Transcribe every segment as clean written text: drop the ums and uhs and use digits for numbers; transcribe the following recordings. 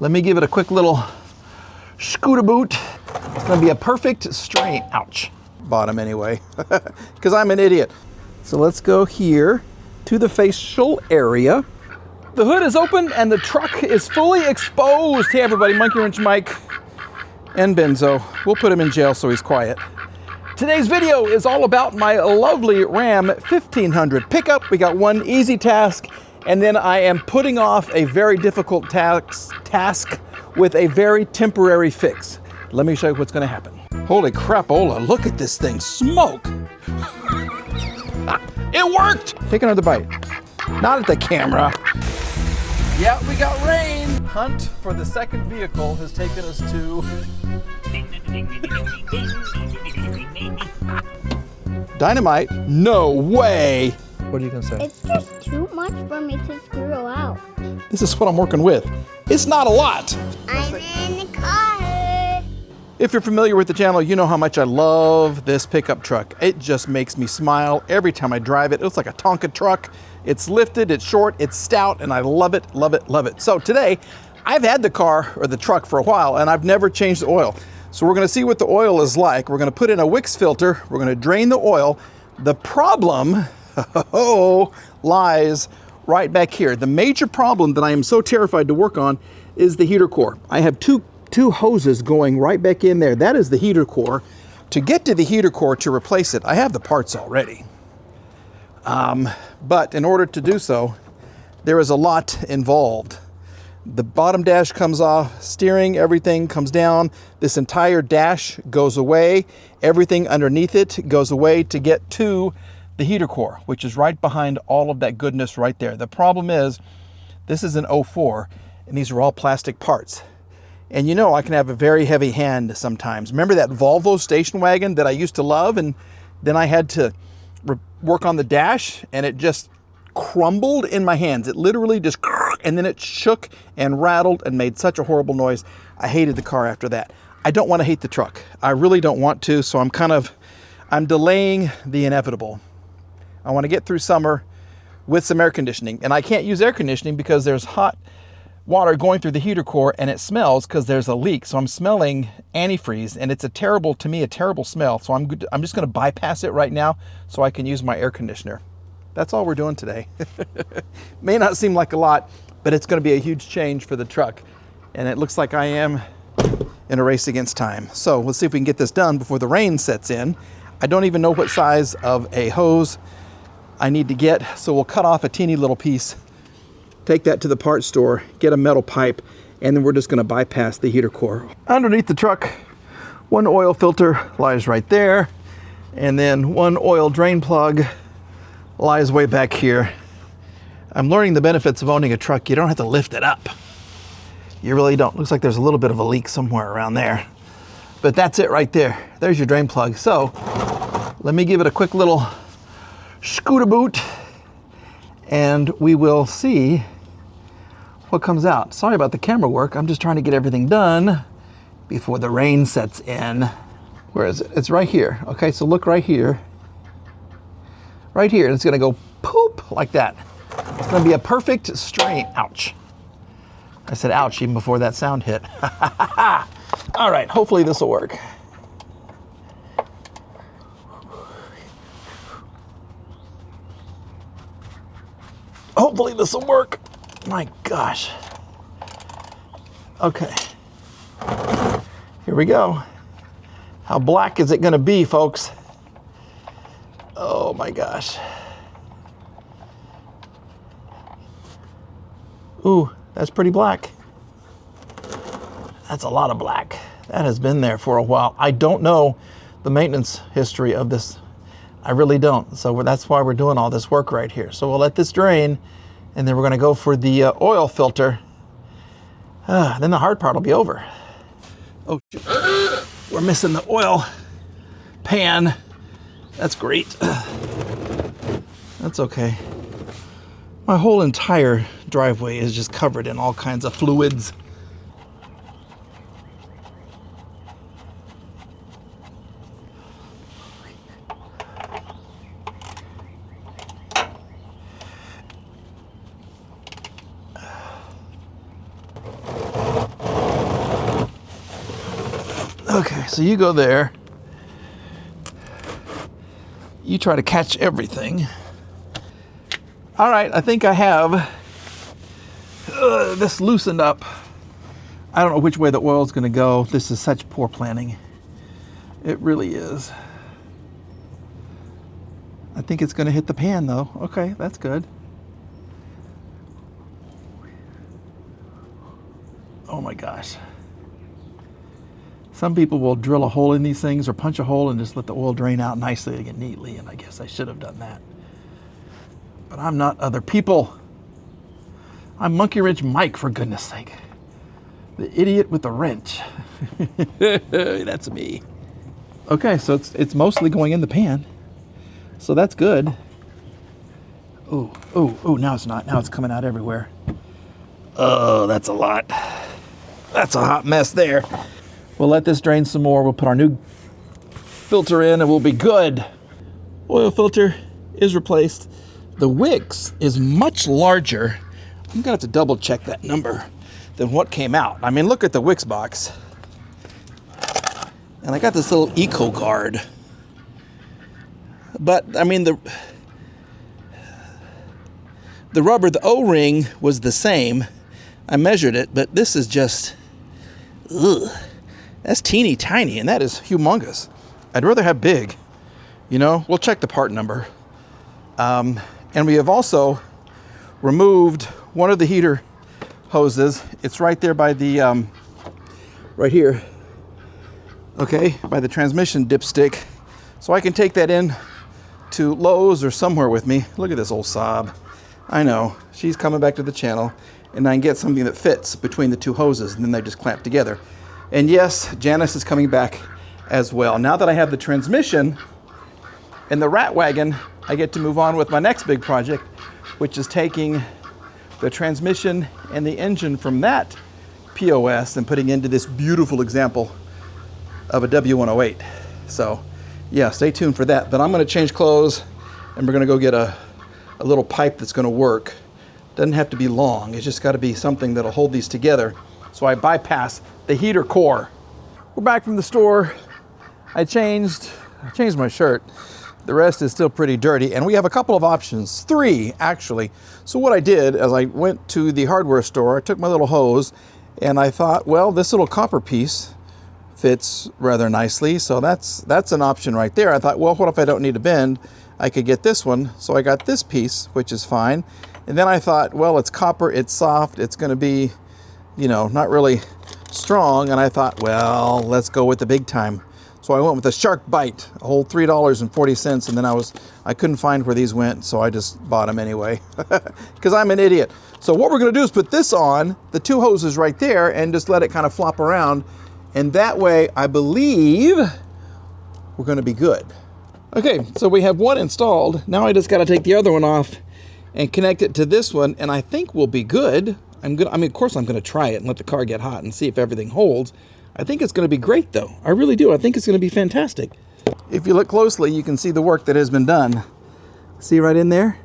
Let me give it a quick little scooter boot. It's gonna be a perfect strain. Ouch. Bottom anyway, because I'm an idiot. So let's go here to the facial area. The hood is open and the truck is fully exposed. Hey everybody, Monkey Wrench Mike and Benzo. We'll put him in jail so he's quiet. Today's video is all about my lovely Ram 1500 pickup. We got one easy task, and then I am putting off a very difficult task with a very temporary fix. Let me show you what's gonna happen. Holy crapola, look at this thing smoke. It worked! Take another bite. Not at the camera. Yeah, we got rain. Hunt for the second vehicle has taken us to Dynamite? No way! What are you gonna say? It's just too much for me to screw out. This is what I'm working with. It's not a lot. I'm in the car. If you're familiar with the channel, you know how much I love this pickup truck. It just makes me smile every time I drive it. It looks like a Tonka truck. It's lifted, it's short, it's stout, and I love it, love it, love it. So today, I've had the car or the truck for a while, and I've never changed the oil. So we're gonna see what the oil is like. We're gonna put in a Wix filter. We're gonna drain the oil. The problem lies right back here. The major problem that I am so terrified to work on is the heater core. I have two hoses going right back in there. That is the heater core. To get to the heater core to replace it, I have the parts already. But in order to do so, there is a lot involved. The bottom dash comes off, steering, everything comes down. This entire dash goes away. Everything underneath it goes away to get to the heater core, which is right behind all of that goodness right there. The problem is, this is an 04, and these are all plastic parts. And you know, I can have a very heavy hand sometimes. Remember that Volvo station wagon that I used to love, and then I had to work on the dash, and it just crumbled in my hands. It literally just, and then it shook and rattled and made such a horrible noise. I hated the car after that. I don't want to hate the truck. I really don't want to, so I'm delaying the inevitable. I want to get through summer with some air conditioning, and I can't use air conditioning because there's hot water going through the heater core and it smells because there's a leak. So I'm smelling antifreeze, and it's a terrible smell. So I'm just going to bypass it right now so I can use my air conditioner. That's all we're doing today. May not seem like a lot, but it's going to be a huge change for the truck. And it looks like I am in a race against time. So let's see if we can get this done before the rain sets in. I don't even know what size of a hose I need to get, so we'll cut off a teeny little piece, take that to the parts store, get a metal pipe, and then we're just gonna bypass the heater core. Underneath the truck, one oil filter lies right there, and then one oil drain plug lies way back here. I'm learning the benefits of owning a truck. You don't have to lift it up. You really don't. Looks like there's a little bit of a leak somewhere around there. But that's it right there. There's your drain plug. So let me give it a quick little scooter boot, and we will see what comes out. Sorry about the camera work. I'm just trying to get everything done before the rain sets in. Where is it? It's right here. Okay, so look right here. Right here, and it's gonna go poop like that. It's gonna be a perfect strain. Ouch. I said ouch even before that sound hit. All right, hopefully this will work. Hopefully this will work. My gosh. Okay. Here we go. How black is it gonna be, folks? Oh my gosh. Ooh, that's pretty black. That's a lot of black. That has been there for a while. I don't know the maintenance history of this. I really don't. So that's why we're doing all this work right here. So we'll let this drain, and then we're gonna go for the oil filter. Then the hard part will be over. Oh, shoot. We're missing the oil pan. That's great. That's okay. My whole entire driveway is just covered in all kinds of fluids. Okay, so you go there. You try to catch everything. All right, I think I have this loosened up. I don't know which way the oil's gonna go. This is such poor planning. It really is. I think it's gonna hit the pan though. Okay, that's good. Oh my gosh. Some people will drill a hole in these things or punch a hole and just let the oil drain out nicely and neatly, and I guess I should have done that. But I'm not other people. I'm Monkey Wrench Mike, for goodness sake. The idiot with the wrench. That's me. Okay, so it's mostly going in the pan. So that's good. Oh, now it's not. Now it's coming out everywhere. Oh, that's a lot. That's a hot mess there. We'll let this drain some more. We'll put our new filter in and we'll be good. Oil filter is replaced. The Wix is much larger. I'm gonna have to double check that number than what came out. I mean, look at the Wix box. And I got this little Eco Guard. But I mean, the rubber, the O-ring was the same. I measured it, but this is just, ugh. That's teeny tiny, and that is humongous. I'd rather have big. You know, we'll check the part number. And we have also removed one of the heater hoses. It's right there by the, right here. Okay, by the transmission dipstick. So I can take that in to Lowe's or somewhere with me. Look at this old sob. I know, she's coming back to the channel, and I can get something that fits between the two hoses, and then they just clamp together. And yes, Janice is coming back as well. Now that I have the transmission and the rat wagon, I get to move on with my next big project, which is taking the transmission and the engine from that POS and putting into this beautiful example of a W108. So yeah, stay tuned for that. But I'm gonna change clothes and we're gonna go get a little pipe that's gonna work. Doesn't have to be long, it's just gotta be something that'll hold these together. So I bypass the heater core. We're back from the store. I changed my shirt. The rest is still pretty dirty, and we have a couple of options, 3 actually. So what I did as I went to the hardware store, I took my little hose and I thought, well, this little copper piece fits rather nicely. So that's an option right there. I thought, well, what if I don't need a bend? I could get this one. So I got this piece, which is fine. And then I thought, well, it's copper, it's soft, it's gonna be, you know, not really strong. And I thought, well, let's go with the big time. So I went with a Shark Bite, a whole $3.40, and then I couldn't find where these went, so I just bought them anyway, because I'm an idiot. So what we're gonna do is put this on, the 2 hoses right there, and just let it kind of flop around, and that way, I believe, we're gonna be good. Okay, so we have one installed. Now I just gotta take the other one off and connect it to this one, and I think we'll be good. Of course I'm gonna try it and let the car get hot and see if everything holds. I think it's going to be great though. I really do. I think it's going to be fantastic. If you look closely, you can see the work that has been done. See right in there?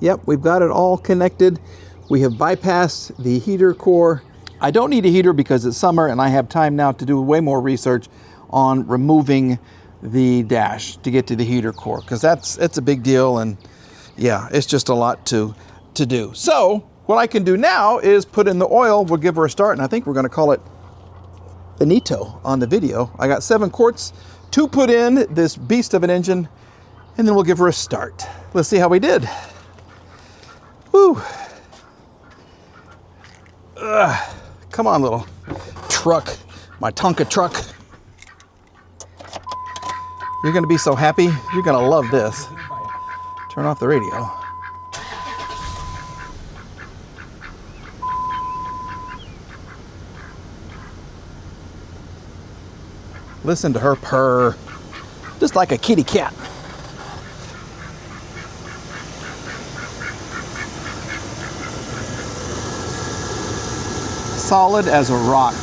Yep, we've got it all connected. We have bypassed the heater core. I don't need a heater because it's summer and I have time now to do way more research on removing the dash to get to the heater core, because it's a big deal, and yeah, it's just a lot to do. So what I can do now is put in the oil. We'll give her a start, and I think we're going to call it finito on the video. I got 7 quarts to put in this beast of an engine, and then we'll give her a start. Let's see how we did. Woo. Come on, little truck, my Tonka truck. You're gonna be so happy. You're gonna love this. Turn off the radio. Listen to her purr, just like a kitty cat. Solid as a rock,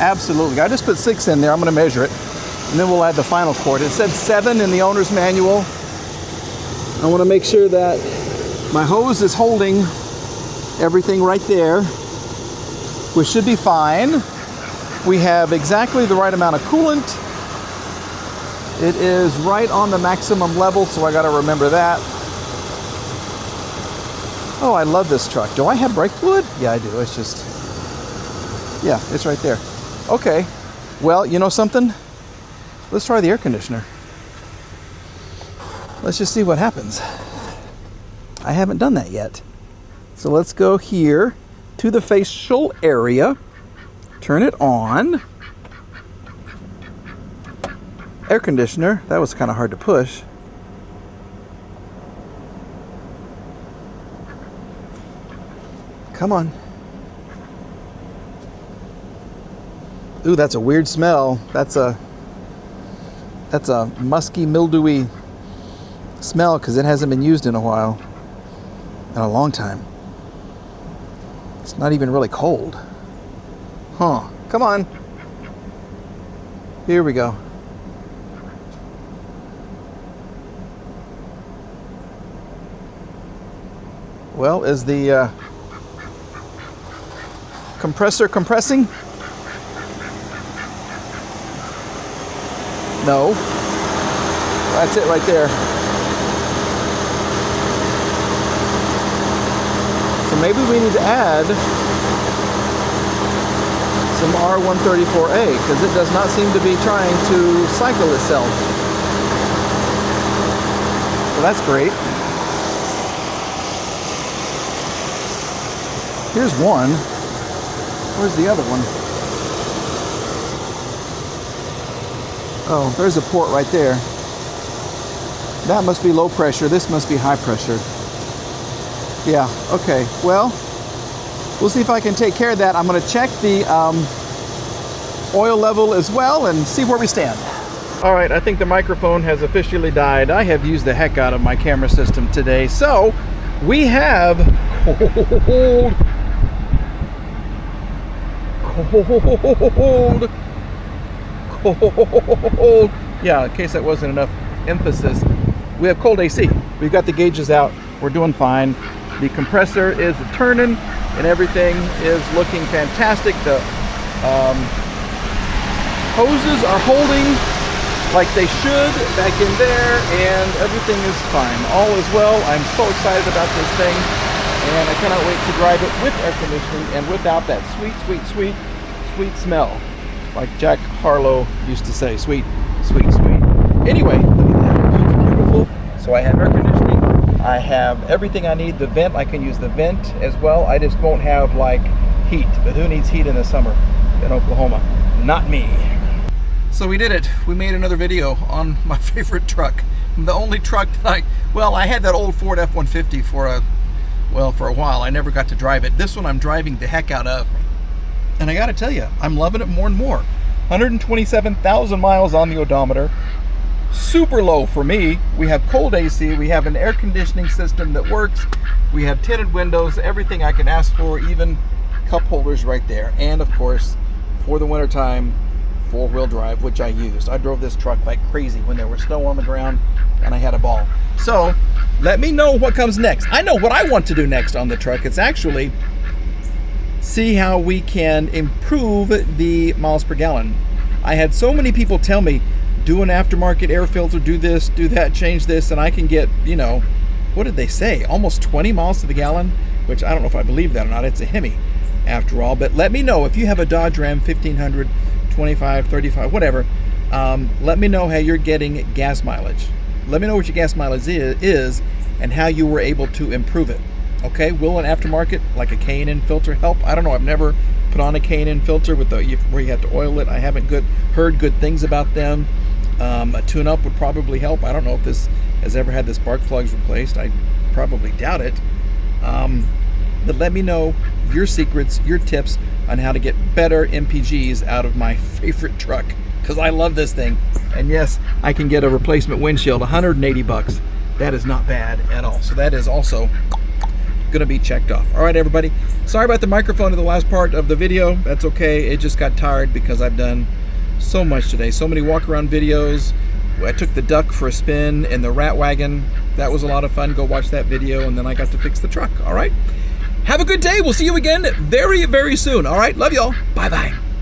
absolutely. I just put 6 in there. I'm gonna measure it, and then we'll add the final quart. It said 7 in the owner's manual. I wanna make sure that my hose is holding everything right there, which should be fine. We have exactly the right amount of coolant. It is right on the maximum level, so I got to remember that. Oh, I love this truck. Do I have brake fluid? Yeah, I do. It's just, yeah, it's right there. Okay, well, you know something? Let's try the air conditioner. Let's just see what happens. I haven't done that yet. So let's go here to the facial area, turn it on. Air conditioner, that was kind of hard to push. Come on. Ooh, that's a weird smell. That's a musky, mildewy smell because it hasn't been used in a while. In a long time. It's not even really cold. Huh. Come on. Here we go. Well, is the compressor compressing? No. That's it right there. So maybe we need to add some R134A because it does not seem to be trying to cycle itself. So that's great. Here's one. Where's the other one? Oh, there's a port right there. That must be low pressure. This must be high pressure. Yeah, okay. Well, we'll see if I can take care of that. I'm going to check the oil level as well and see where we stand. All right, I think the microphone has officially died. I have used the heck out of my camera system today. So, we have cold, yeah, in case that wasn't enough emphasis, we have cold AC. We've got the gauges out. We're doing fine. The compressor is turning and everything is looking fantastic. The hoses are holding like they should back in there and everything is fine. All is well. I'm so excited about this thing and I cannot wait to drive it with air conditioning and without that sweet, sweet, sweet, sweet smell. Like Jack Harlow used to say, sweet, sweet, sweet. Anyway, look at that. It's beautiful. So I have air conditioning. I have everything I need. The vent, I can use the vent as well. I just won't have like heat. But who needs heat in the summer in Oklahoma? Not me. So we did it. We made another video on my favorite truck. The only truck that I had that old Ford F-150 for a while. I never got to drive it. This one I'm driving the heck out of. And I gotta tell you, I'm loving it more and more. 127,000 miles on the odometer. Super low for me. We have cold AC. We have an air conditioning system that works. We have tinted windows, everything I can ask for, even cup holders right there. And of course, for the winter time, 4-wheel drive, which I used. I drove this truck like crazy when there was snow on the ground and I had a ball. So let me know what comes next. I know what I want to do next on the truck. It's actually see how we can improve the miles per gallon. I had so many people tell me, do an aftermarket air filter, do this, do that, change this, and I can get, you know, what did they say? Almost 20 miles to the gallon, which I don't know if I believe that or not. It's a Hemi after all. But let me know if you have a Dodge Ram 1500, 25, 35, whatever. Let me know how you're getting gas mileage. Let me know what your gas mileage is and how you were able to improve it. Okay, will an aftermarket like a K&N filter help? I don't know. I've never put on a K&N filter with where you have to oil it. I haven't heard good things about them. A tune-up would probably help. I don't know if this has ever had the spark plugs replaced. I probably doubt it. But let me know your secrets, your tips on how to get better MPGs out of my favorite truck, because I love this thing. And yes, I can get a replacement windshield, $180. That is not bad at all. So that is also gonna be checked off. All right, everybody. Sorry about the microphone in the last part of the video. That's okay. It just got tired because I've done so much today. So many walk around videos. I took the duck for a spin in the rat wagon. That was a lot of fun. Go watch that video. And then I got to fix the truck. All right. Have a good day. We'll see you again very, very soon. All right. Love y'all. Bye-bye.